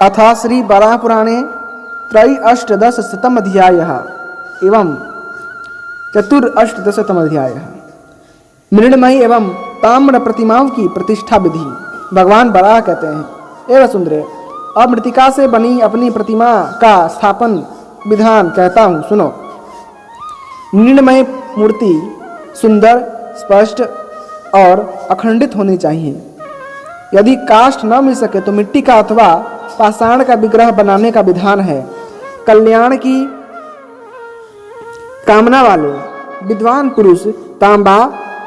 अथ श्री वराहपुराणे त्रयी-अष्टादशतमोऽध्यायः एवं चतुर-अष्टादशतमोऽध्यायः। मृण्मयी एवं ताम्र प्रतिमाओं की प्रतिष्ठा विधि। भगवान वराह कहते हैं, एवं सुंदरे, अब मृतिका से बनी अपनी प्रतिमा का स्थापन विधान कहता हूँ, सुनो। मृण्मयी मूर्ति सुंदर, स्पष्ट और अखंडित होनी चाहिए। यदि काष्ठ न मिल सके तो मिट्टी का अथवा पाषाण का विग्रह बनाने का विधान है। कल्याण की कामना वाले विद्वान पुरुष तांबा,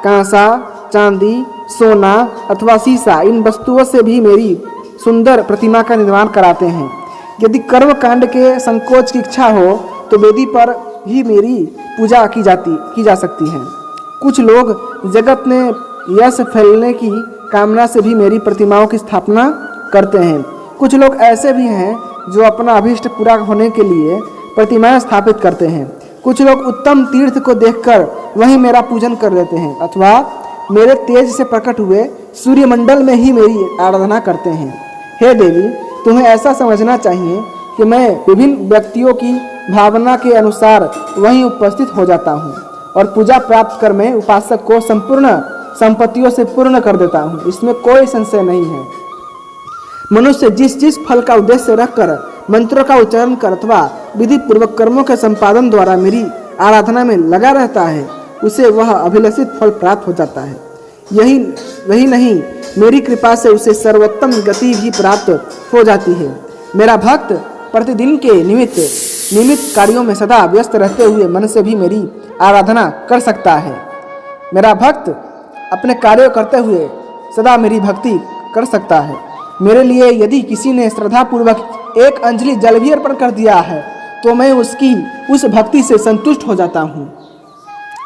कांसा, चांदी, सोना अथवा शीशा इन वस्तुओं से भी मेरी सुंदर प्रतिमा का निर्माण कराते हैं। यदि कर्म कांड के संकोच की इच्छा हो तो वेदी पर ही मेरी पूजा की जा सकती है। कुछ लोग जगत में यश फैलने की कामना से भी मेरी प्रतिमाओं की स्थापना करते हैं। कुछ लोग ऐसे भी हैं जो अपना अभीष्ट पूरा होने के लिए प्रतिमाएं स्थापित करते हैं। कुछ लोग उत्तम तीर्थ को देखकर वहीं मेरा पूजन कर लेते हैं अथवा मेरे तेज से प्रकट हुए सूर्यमंडल में ही मेरी आराधना करते हैं। हे देवी, तुम्हें ऐसा समझना चाहिए कि मैं विभिन्न व्यक्तियों की भावना के अनुसार वहीं उपस्थित हो जाता हूँ और पूजा प्राप्त कर मैं उपासक को संपूर्ण संपत्तियों से पूर्ण कर देता हूँ। इसमें कोई संशय नहीं है। मनुष्य जिस जिस फल का उद्देश्य रखकर मंत्रों का उच्चारण कर अथवा विधि पूर्वक कर्मों के संपादन द्वारा मेरी आराधना में लगा रहता है, उसे वह अभिलषित फल प्राप्त हो जाता है। वही नहीं, मेरी कृपा से उसे सर्वोत्तम गति भी प्राप्त हो जाती है। मेरा भक्त प्रतिदिन के निमित्त कार्यों में सदा व्यस्त रहते हुए मन से भी मेरी आराधना कर सकता है। मेरा भक्त अपने कार्य करते हुए सदा मेरी भक्ति कर सकता है। मेरे लिए यदि किसी ने श्रद्धापूर्वक एक अंजलि जल भी अर्पण कर दिया है तो मैं उसकी उस भक्ति से संतुष्ट हो जाता हूँ।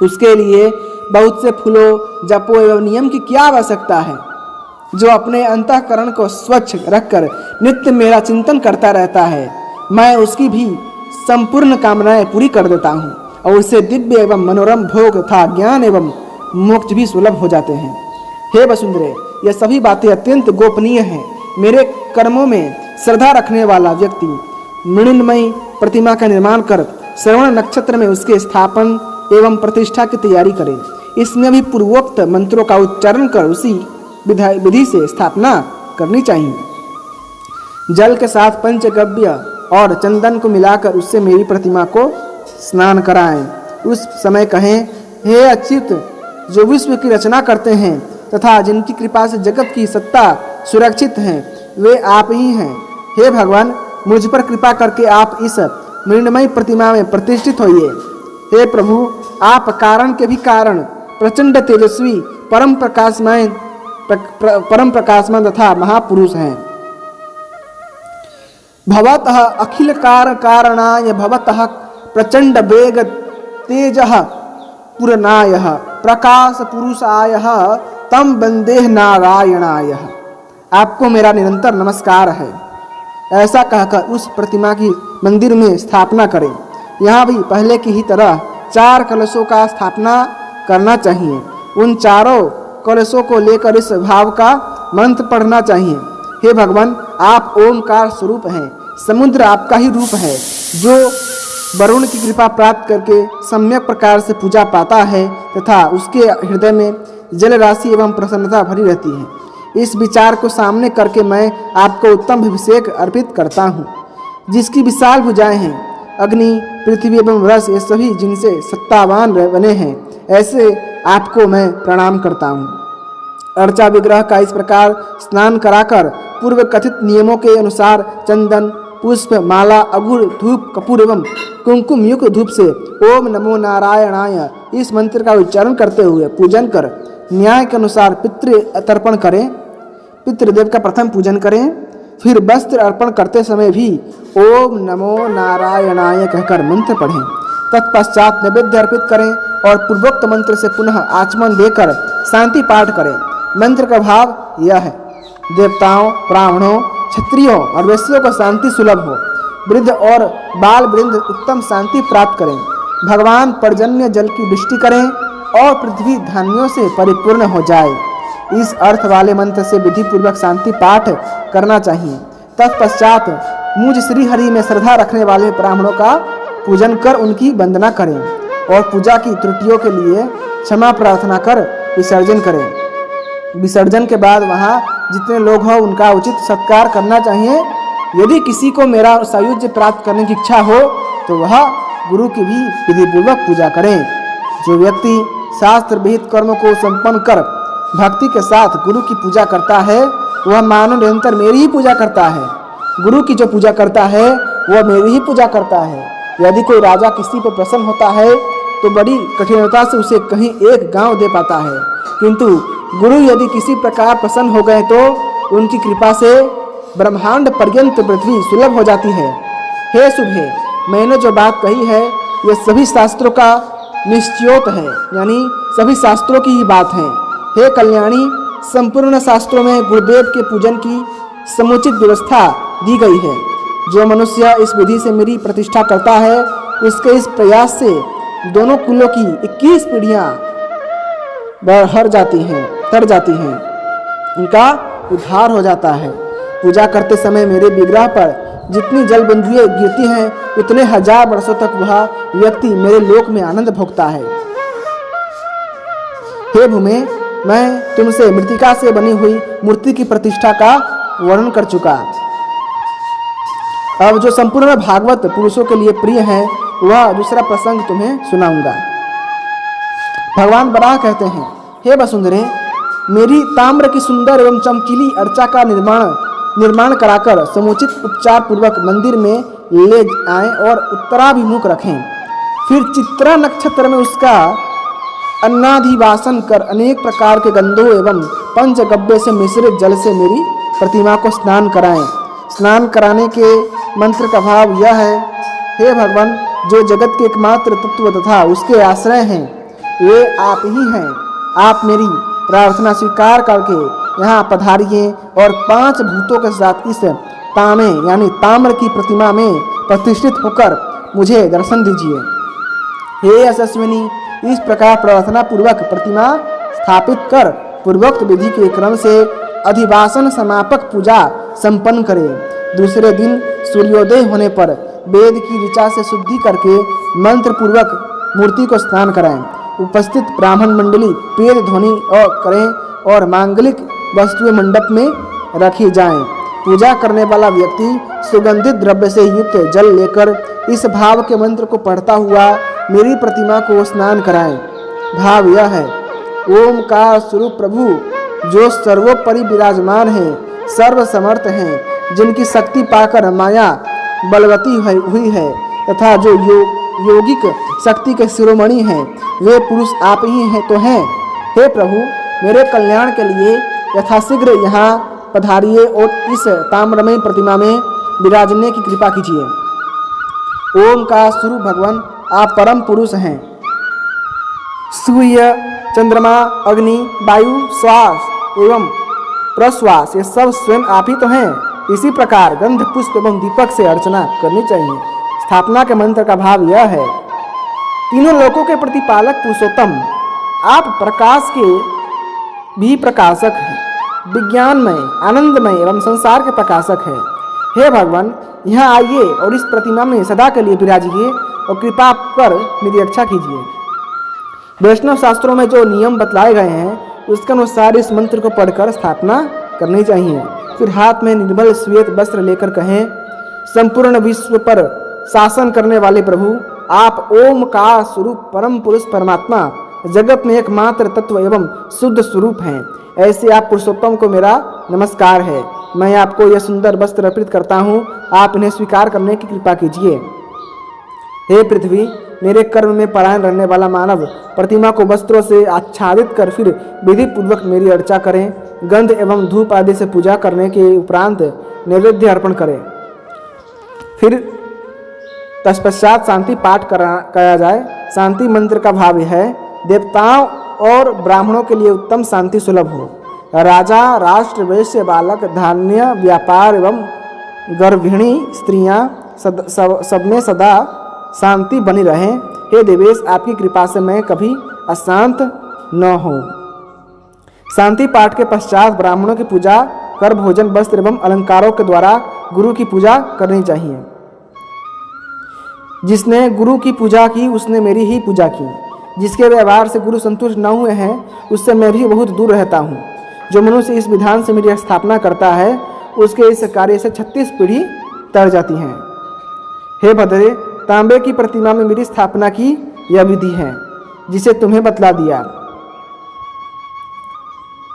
उसके लिए बहुत से फूलों, जपों एवं नियम की क्या आवश्यकता है। जो अपने अंतःकरण को स्वच्छ रखकर नित्य मेरा चिंतन करता रहता है, मैं उसकी भी संपूर्ण कामनाएं पूरी कर देता हूँ और उससे दिव्य एवं मनोरम भोग तथा ज्ञान एवं मोक्ष भी सुलभ हो जाते हैं। हे वसुंधरे, यह सभी बातें अत्यंत गोपनीय हैं। मेरे कर्मों में श्रद्धा रखने वाला व्यक्ति मृण्मयी प्रतिमा का निर्माण कर श्रवण नक्षत्र में उसके स्थापन एवं प्रतिष्ठा की तैयारी करे। इसमें भी पूर्वोक्त मंत्रों का उच्चारण कर उसी विधि से स्थापना करनी चाहिए। जल के साथ पंचगव्य और चंदन को मिलाकर उससे मेरी प्रतिमा को स्नान कराएं। उस समय कहें, हे अच्युत, जो विश्व की रचना करते हैं तथा जिनकी कृपा से जगत की सत्ता सुरक्षित है, वे आप ही हैं। हे भगवान, मुझ पर कृपा करके आप इस मृण्मयी प्रतिमा में प्रतिष्ठित होइए। हे प्रभु, आप कारण के भी कारण, प्रचंड तेजस्वी, परम प्रकाशमान तथा महापुरुष हैं। भवतः अखिल कारणाय भवतः प्रचंड वेग तेजः पुरनायः प्रकाश पुरुषायः तम वंदेह नारायणाय। आपको मेरा निरंतर नमस्कार है। ऐसा कहकर उस प्रतिमा की मंदिर में स्थापना करें। यहाँ भी पहले की ही तरह 4 कलशों का स्थापना करना चाहिए। उन चारों कलशों को लेकर इस भाव का मंत्र पढ़ना चाहिए। हे भगवान, आप ओमकार स्वरूप हैं। समुद्र आपका ही रूप है, जो वरुण की कृपा प्राप्त करके सम्यक प्रकार से पूजा पाता है तथा उसके हृदय में जल राशि एवं प्रसन्नता भरी रहती है। इस विचार को सामने करके मैं आपको उत्तम अभिषेक अर्पित करता हूँ। जिसकी विशाल भुजाएं हैं, अग्नि, पृथ्वी एवं रस, ये सभी जिनसे सत्तावान बने हैं, ऐसे आपको मैं प्रणाम करता हूँ। अर्चा विग्रह का इस प्रकार स्नान कराकर पूर्व कथित नियमों के अनुसार चंदन, पुष्प, माला, अगुर, धूप, कपूर एवं कुंकुम युक्त धूप से ओम नमो नारायणाय इस मंत्र का उच्चारण करते हुए पूजन कर न्याय के अनुसार पितृ तर्पण करें। पितृदेव का प्रथम पूजन करें। फिर वस्त्र अर्पण करते समय भी ओम नमो नारायणाय कहकर मंत्र पढ़ें। तत्पश्चात नैवेद्य अर्पित करें और पूर्वोक्त मंत्र से पुनः आचमन देकर शांति पाठ करें। मंत्र का भाव यह है, देवताओं, ब्राह्मणों, क्षत्रियों और वैश्यों को शांति सुलभ हो। वृद्ध और बाल वृंद उत्तम शांति प्राप्त करें। भगवान पर्जन्य जल की वृष्टि करें और पृथ्वी धान्यों से परिपूर्ण हो जाए। इस अर्थ वाले मंत्र से विधि पूर्वक शांति पाठ करना चाहिए। तत्पश्चात मुझ श्री हरि में श्रद्धा रखने वाले ब्राह्मणों का पूजन कर उनकी वंदना करें और पूजा की त्रुटियों के लिए क्षमा प्रार्थना कर विसर्जन करें। विसर्जन के बाद वहाँ जितने लोग हों उनका उचित सत्कार करना चाहिए। यदि किसी को मेरा सायुज्य प्राप्त करने की इच्छा हो तो वह गुरु की भी विधिपूर्वक पूजा करें। जो व्यक्ति शास्त्र विहित कर्मों को संपन्न कर भक्ति के साथ गुरु की पूजा करता है वह मानो निरंतर मेरी ही पूजा करता है। गुरु की जो पूजा करता है वह मेरी ही पूजा करता है। यदि कोई राजा किसी पर प्रसन्न होता है तो बड़ी कठिनता से उसे कहीं एक गांव दे पाता है, किंतु गुरु यदि किसी प्रकार प्रसन्न हो गए तो उनकी कृपा से ब्रह्मांड पर्यंत पृथ्वी सुलभ हो जाती है। हे शुभे, मैंने जो बात कही है यह सभी शास्त्रों का निश्चयोत है, यानी सभी शास्त्रों की ही बात है। हे कल्याणी, संपूर्ण शास्त्रों में गुरुदेव के पूजन की समुचित व्यवस्था दी गई है। जो मनुष्य इस विधि से मेरी प्रतिष्ठा करता है उसके इस प्रयास से दोनों कुलों की 21 पीढ़ियां तर जाती हैं, उनका उद्धार हो जाता है। पूजा करते समय मेरे विग्रह पर जितनी जल बिंदुएं गिरती हैं उतने हजार वर्षों तक वह व्यक्ति मेरे लोक में आनंद भोगता है। हे भूमे, मैं तुमसे मृतिका से बनी हुई मूर्ति की प्रतिष्ठा का वर्णन कर चुका। अब जो संपूर्ण भागवत पुरुषों के लिए प्रिय है वह दूसरा प्रसंग तुम्हें सुनाऊंगा। भगवान बराह कहते हैं, हे वसुंधरे, मेरी ताम्र की सुंदर एवं चमकीली अर्चा का निर्माण कराकर समुचित उपचार पूर्वक मंदिर में ले आएं और उत्तराभिमुख रखें। फिर चित्रा नक्षत्र में उसका अन्नाधिवासन कर अनेक प्रकार के गंधों एवं पंचगव्य से मिश्रित जल से मेरी प्रतिमा को स्नान कराएं। स्नान कराने के मंत्र का भाव यह है, हे भगवान, जो जगत के एकमात्र तत्व तथा उसके आश्रय हैं वे आप ही हैं। आप मेरी प्रार्थना स्वीकार करके यहाँ पधारिए और 5 भूतों के साथ इस तामे यानी ताम्र की प्रतिमा में प्रतिष्ठित होकर मुझे दर्शन दीजिए। हे यशस्विनी, इस प्रकार प्रार्थना पूर्वक प्रतिमा स्थापित कर पूर्वोक्त विधि के क्रम से अधिवासन समापक पूजा संपन्न करें। दूसरे दिन सूर्योदय होने पर वेद की ऋचा से शुद्धि करके मंत्र पूर्वक मूर्ति को स्नान कराएं। उपस्थित ब्राह्मण मंडली पेड़ ध्वनि और करें और मांगलिक वस्तुएं मंडप में रखी जाएं। पूजा करने वाला व्यक्ति सुगंधित द्रव्य से युक्त जल लेकर इस भाव के मंत्र को पढ़ता हुआ मेरी प्रतिमा को स्नान कराएं। भाव यह है, ओमकार स्वरूप प्रभु जो सर्वोपरि विराजमान हैं, सर्वसमर्थ हैं, जिनकी शक्ति पाकर माया बलवती हुई है तथा जो योगिक शक्ति के शिरोमणि हैं, वे पुरुष आप ही हैं तो हैं। हे प्रभु, मेरे कल्याण के लिए यथाशीघ्र यहाँ पधारिए और इस ताम्रमय प्रतिमा में विराजने की कृपा कीजिए। ओम का स्वरूप भगवान आप परम पुरुष हैं। सूर्य, चंद्रमा, अग्नि, वायु, श्वास एवं प्रश्वास ये सब स्वयं आप ही तो हैं। इसी प्रकार गंध, पुष्प एवं दीपक से अर्चना करनी चाहिए। स्थापना के मंत्र का भाव यह है, तीनों लोकों के प्रतिपालक पुरुषोत्तम, आप प्रकाश के भी प्रकाशक हैं, विज्ञानमय, आनंदमय एवं संसार के प्रकाशक हैं। हे भगवान, यहाँ आइए और इस प्रतिमा में सदा के लिए विराजिए और कृपा कर मेरी रक्षा कीजिए। वैष्णव शास्त्रों में जो नियम बतलाए गए हैं उसके अनुसार इस मंत्र को पढ़कर स्थापना करनी चाहिए। फिर हाथ में निर्मल श्वेत वस्त्र लेकर कहें, संपूर्ण विश्व पर शासन करने वाले प्रभु, आप ओम का स्वरूप परम पुरुष परमात्मा जगत में एकमात्र तत्व एवं शुद्ध स्वरूप हैं। ऐसे आप पुरुषोत्तम को मेरा नमस्कार है। मैं आपको यह सुंदर वस्त्र अर्पित करता हूँ, आप इन्हें स्वीकार करने की कृपा कीजिए। हे पृथ्वी, मेरे कर्म में परायण रहने वाला मानव प्रतिमा को वस्त्रों से आच्छादित कर फिर विधि पूर्वक मेरी अर्चा करें। गंध एवं धूप आदि से पूजा करने के उपरांत नैवेद्य अर्पण करें। फिर तत्पश्चात शांति पाठ कराया जाए। शांति मंत्र का भाव है, देवताओं और ब्राह्मणों के लिए उत्तम शांति सुलभ हो। राजा, राष्ट्र, वैश्य, बालक, धान्य, व्यापार एवं गर्भिणी स्त्रियां सब में सदा शांति बनी रहे। हे देवेश, आपकी कृपा से मैं कभी अशांत न हो। शांति पाठ के पश्चात ब्राह्मणों की पूजा कर भोजन, वस्त्र एवं अलंकारों के द्वारा गुरु की पूजा करनी चाहिए। जिसने गुरु की पूजा की उसने मेरी ही पूजा की। जिसके व्यवहार से गुरु संतुष्ट न हुए हैं उससे मैं भी बहुत दूर रहता हूँ। जो मनुष्य इस विधान से मेरी स्थापना करता है उसके इस कार्य से 36 पीढ़ी तर जाती हैं। हे भद्रे, तांबे की प्रतिमा में मेरी स्थापना की यह विधि है जिसे तुम्हें बतला दिया।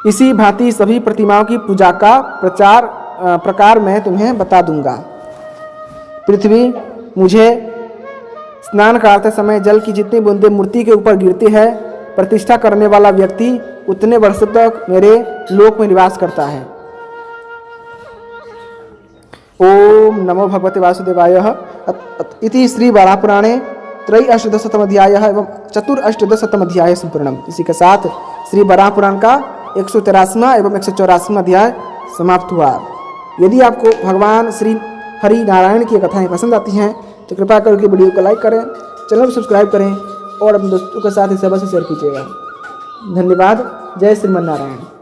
इसी भांति सभी प्रतिमाओं की पूजा का प्रकार मैं तुम्हें बता दूंगा। पृथ्वी, मुझे स्नान करते समय जल की जितनी बूंदें मूर्ति के ऊपर गिरती है, प्रतिष्ठा करने वाला व्यक्ति उतने वर्षों तक मेरे लोक में निवास करता है। ओम नमो भगवते वासुदेवाय। इति श्री वराहपुराणे त्रयी-अष्टादशतम अध्याय एवं चतुर-अष्टादशतम अध्याय संपूर्णम। इसी के साथ श्री वराहपुराण का 183वां एवं 184वां अध्याय समाप्त हुआ। यदि आपको भगवान श्री हरि नारायण की कथाएं पसंद आती हैं तो कृपया करके वीडियो को लाइक करें, चैनल को सब्सक्राइब करें और अपने दोस्तों के साथ इसे अवश्य शेयर कीजिएगा। धन्यवाद। जय श्रीमन नारायण।